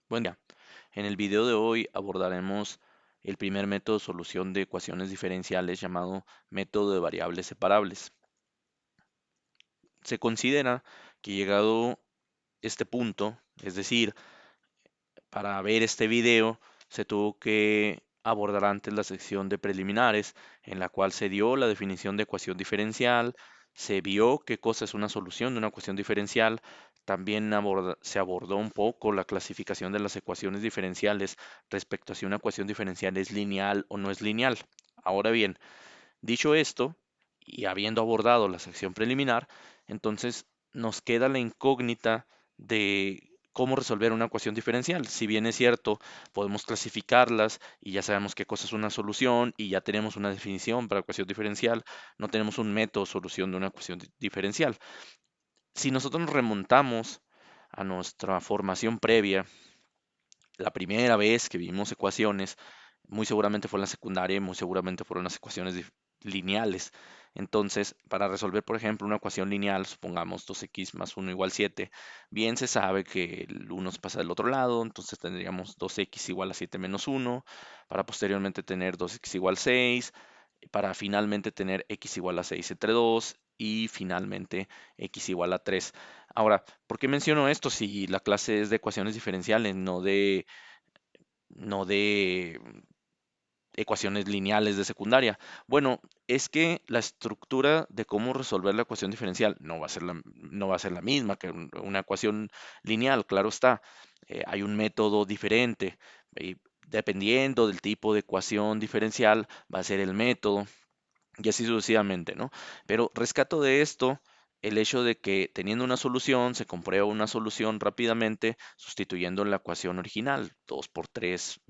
Buen día. En el video de hoy abordaremos el primer método de solución de ecuaciones diferenciales llamado método de variables separables. Se considera que llegado este punto, es decir, para ver este video se tuvo que abordar antes la sección de preliminares, en la cual se dio la definición de ecuación diferencial, se vio qué cosa es una solución de una ecuación diferencial, también se abordó un poco la clasificación de las ecuaciones diferenciales respecto a si una ecuación diferencial es lineal o no es lineal. Ahora bien, dicho esto, y habiendo abordado la sección preliminar, entonces nos queda la incógnita de cómo resolver una ecuación diferencial. Si bien es cierto, podemos clasificarlas y ya sabemos qué cosa es una solución y ya tenemos una definición para ecuación diferencial, no tenemos un método de solución de una ecuación diferencial. Si nosotros nos remontamos a nuestra formación previa, la primera vez que vimos ecuaciones, muy seguramente fue en la secundaria y muy seguramente fueron las ecuaciones lineales. Entonces, para resolver, por ejemplo, una ecuación lineal, supongamos 2x más 1 igual 7, bien se sabe que el 1 se pasa del otro lado, entonces tendríamos 2x igual a 7 menos 1, para posteriormente tener 2x igual 6, para finalmente tener x igual a 6 entre 2 y finalmente x igual a 3. Ahora, ¿por qué menciono esto si la clase es de ecuaciones diferenciales, no de ecuaciones lineales de secundaria? Bueno, es que la estructura de cómo resolver la ecuación diferencial no va a ser la misma que una ecuación lineal, claro está. Hay un método diferente. Y dependiendo del tipo de ecuación diferencial, va a ser el método y así sucesivamente, ¿no? Pero rescato de esto el hecho de que teniendo una solución, se comprueba una solución rápidamente sustituyendo la ecuación original. 2 por 3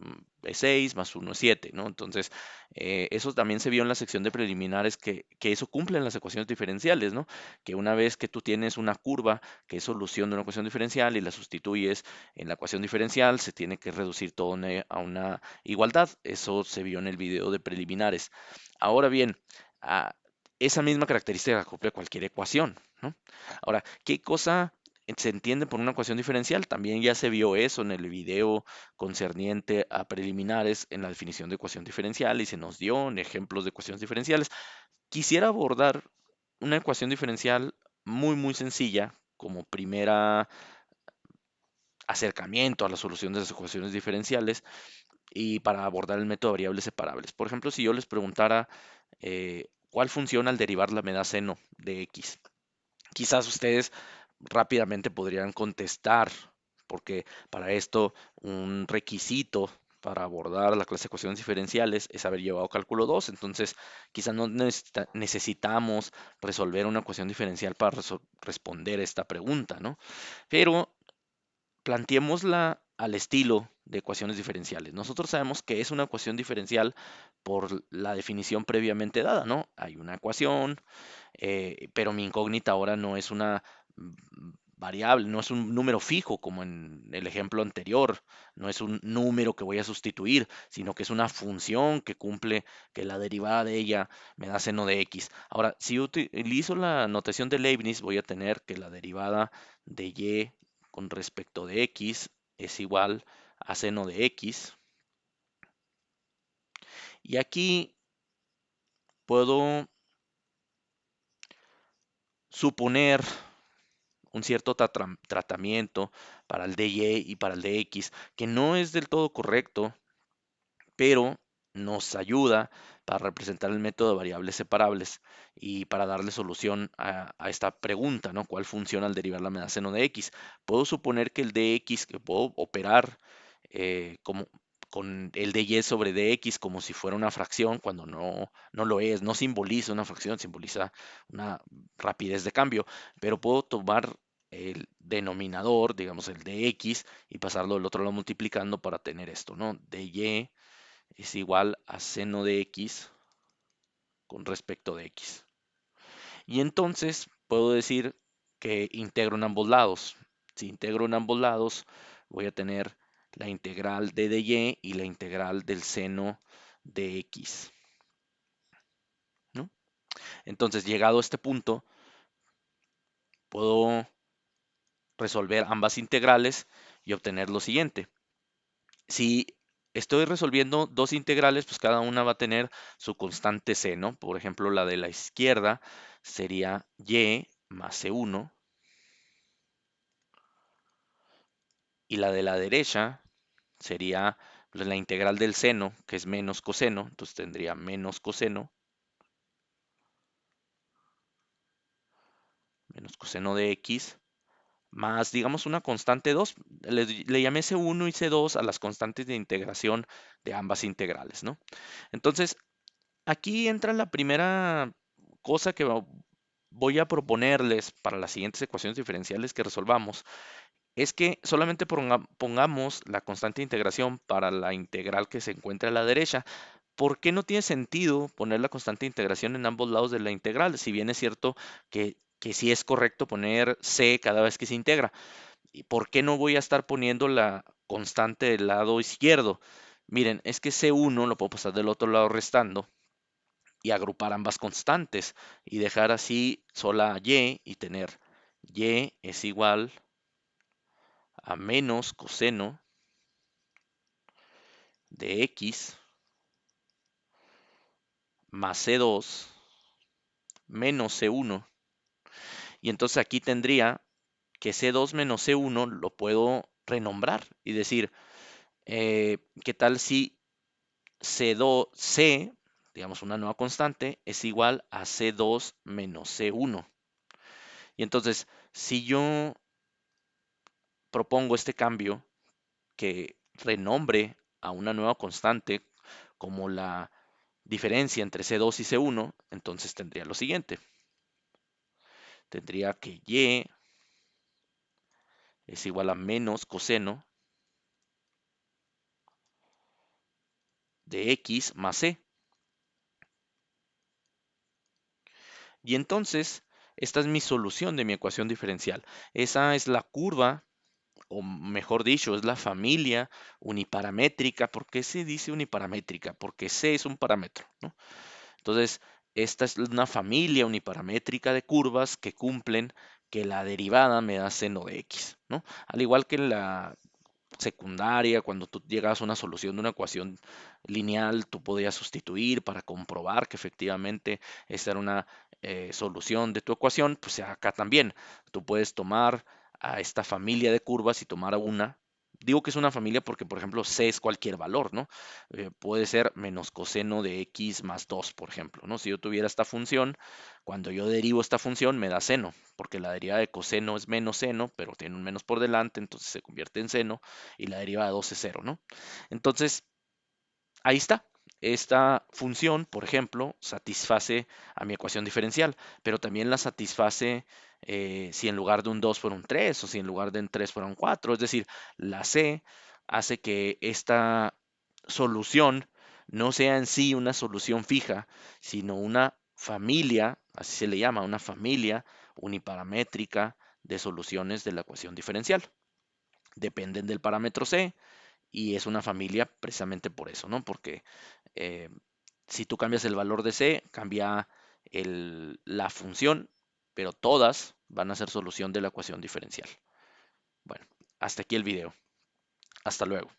es 6, más 1 es 7, ¿no? Entonces, eso también se vio en la sección de preliminares que eso cumple en las ecuaciones diferenciales, ¿no? Que una vez que tú tienes una curva que es solución de una ecuación diferencial y la sustituyes en la ecuación diferencial, se tiene que reducir todo a una igualdad. Eso se vio en el video de preliminares. Ahora bien, a esa misma característica cumple cualquier ecuación, ¿no? Ahora, ¿qué cosa se entiende por una ecuación diferencial? También ya se vio eso en el video concerniente a preliminares en la definición de ecuación diferencial y se nos dio en ejemplos de ecuaciones diferenciales. Quisiera abordar una ecuación diferencial muy sencilla como primera acercamiento a la solución de las ecuaciones diferenciales y para abordar el método de variables separables. Por ejemplo, si yo les preguntara cuál funciona al derivar la medida seno de x, quizás ustedes rápidamente podrían contestar, porque para esto un requisito para abordar la clase de ecuaciones diferenciales es haber llevado cálculo 2. Entonces quizás no necesitamos resolver una ecuación diferencial para responder esta pregunta, ¿no? Pero planteémosla al estilo de ecuaciones diferenciales. Nosotros sabemos que es una ecuación diferencial por la definición previamente dada, ¿no? Hay una ecuación, pero mi incógnita ahora no es una variable, no es un número fijo como en el ejemplo anterior, no es un número que voy a sustituir, sino que es una función que cumple, que la derivada de ella me da seno de x. Ahora, si utilizo la notación de Leibniz, voy a tener que la derivada de y con respecto de x es igual a seno de x. Y aquí puedo suponer un cierto tratamiento para el de y y para el de x, que no es del todo correcto, pero nos ayuda para representar el método de variables separables y para darle solución a esta pregunta, ¿no? ¿Cuál funciona al derivar la medida seno de x? Puedo suponer que el de x, que puedo operar como con el de y sobre dx como si fuera una fracción, cuando no lo es, no simboliza una fracción, simboliza una rapidez de cambio, pero puedo tomar el denominador, digamos el de x, y pasarlo del otro lado multiplicando para tener esto, ¿no? De y es igual a seno de x con respecto de x. Y entonces puedo decir que integro en ambos lados. Si integro en ambos lados, voy a tener la integral de dy y la integral del seno de x, ¿no? Entonces, llegado a este punto, puedo resolver ambas integrales y obtener lo siguiente. Si estoy resolviendo dos integrales, pues cada una va a tener su constante c, ¿no? Por ejemplo, la de la izquierda sería y más c1 y la de la derecha sería pues, la integral del seno, que es menos coseno, entonces tendría menos coseno de x, más, digamos, una constante 2. Le llamé C1 y C2 a las constantes de integración de ambas integrales, ¿no? Entonces, aquí entra la primera cosa que voy a proponerles para las siguientes ecuaciones diferenciales que resolvamos, es que solamente pongamos la constante de integración para la integral que se encuentra a la derecha. ¿Por qué no tiene sentido poner la constante de integración en ambos lados de la integral? Si bien es cierto que sí es correcto poner c cada vez que se integra. ¿Y por qué no voy a estar poniendo la constante del lado izquierdo? Miren, es que C1 lo puedo pasar del otro lado restando y agrupar ambas constantes y dejar así sola y tener y es igual a menos coseno de x más C2 menos C1. Y entonces aquí tendría que C2 menos C1 lo puedo renombrar y decir, ¿qué tal si C2, C, digamos una nueva constante, es igual a C2 menos C1? Y entonces, si yo propongo este cambio que renombre a una nueva constante como la diferencia entre C2 y C1, entonces tendría lo siguiente. Tendría que Y es igual a menos coseno de X más C. Y entonces, esta es mi solución de mi ecuación diferencial. Esa es la curva, o mejor dicho, es la familia uniparamétrica. ¿Por qué se dice uniparamétrica? Porque C es un parámetro, ¿no? Entonces, esta es una familia uniparamétrica de curvas que cumplen que la derivada me da seno de x, ¿no? Al igual que en la secundaria, cuando tú llegas a una solución de una ecuación lineal, tú podías sustituir para comprobar que efectivamente esta era una solución de tu ecuación, pues acá también tú puedes tomar a esta familia de curvas y tomar a una. Digo que es una familia porque, por ejemplo, c es cualquier valor, ¿no? Puede ser menos coseno de x más 2, por ejemplo, ¿no? Si yo tuviera esta función, cuando yo derivo esta función me da seno, porque la derivada de coseno es menos seno, pero tiene un menos por delante, entonces se convierte en seno, y la derivada de 2 es 0, ¿no? Entonces, ahí está. Esta función, por ejemplo, satisface a mi ecuación diferencial, pero también la satisface si en lugar de un 2 fuera un 3 o si en lugar de un 3 fuera un 4. Es decir, la C hace que esta solución no sea en sí una solución fija, sino una familia, así se le llama, una familia uniparamétrica de soluciones de la ecuación diferencial. Dependen del parámetro C y es una familia precisamente por eso, ¿no? Porque eh, si tú cambias el valor de C, cambia la función, pero todas van a ser solución de la ecuación diferencial. Bueno, hasta aquí el video. Hasta luego.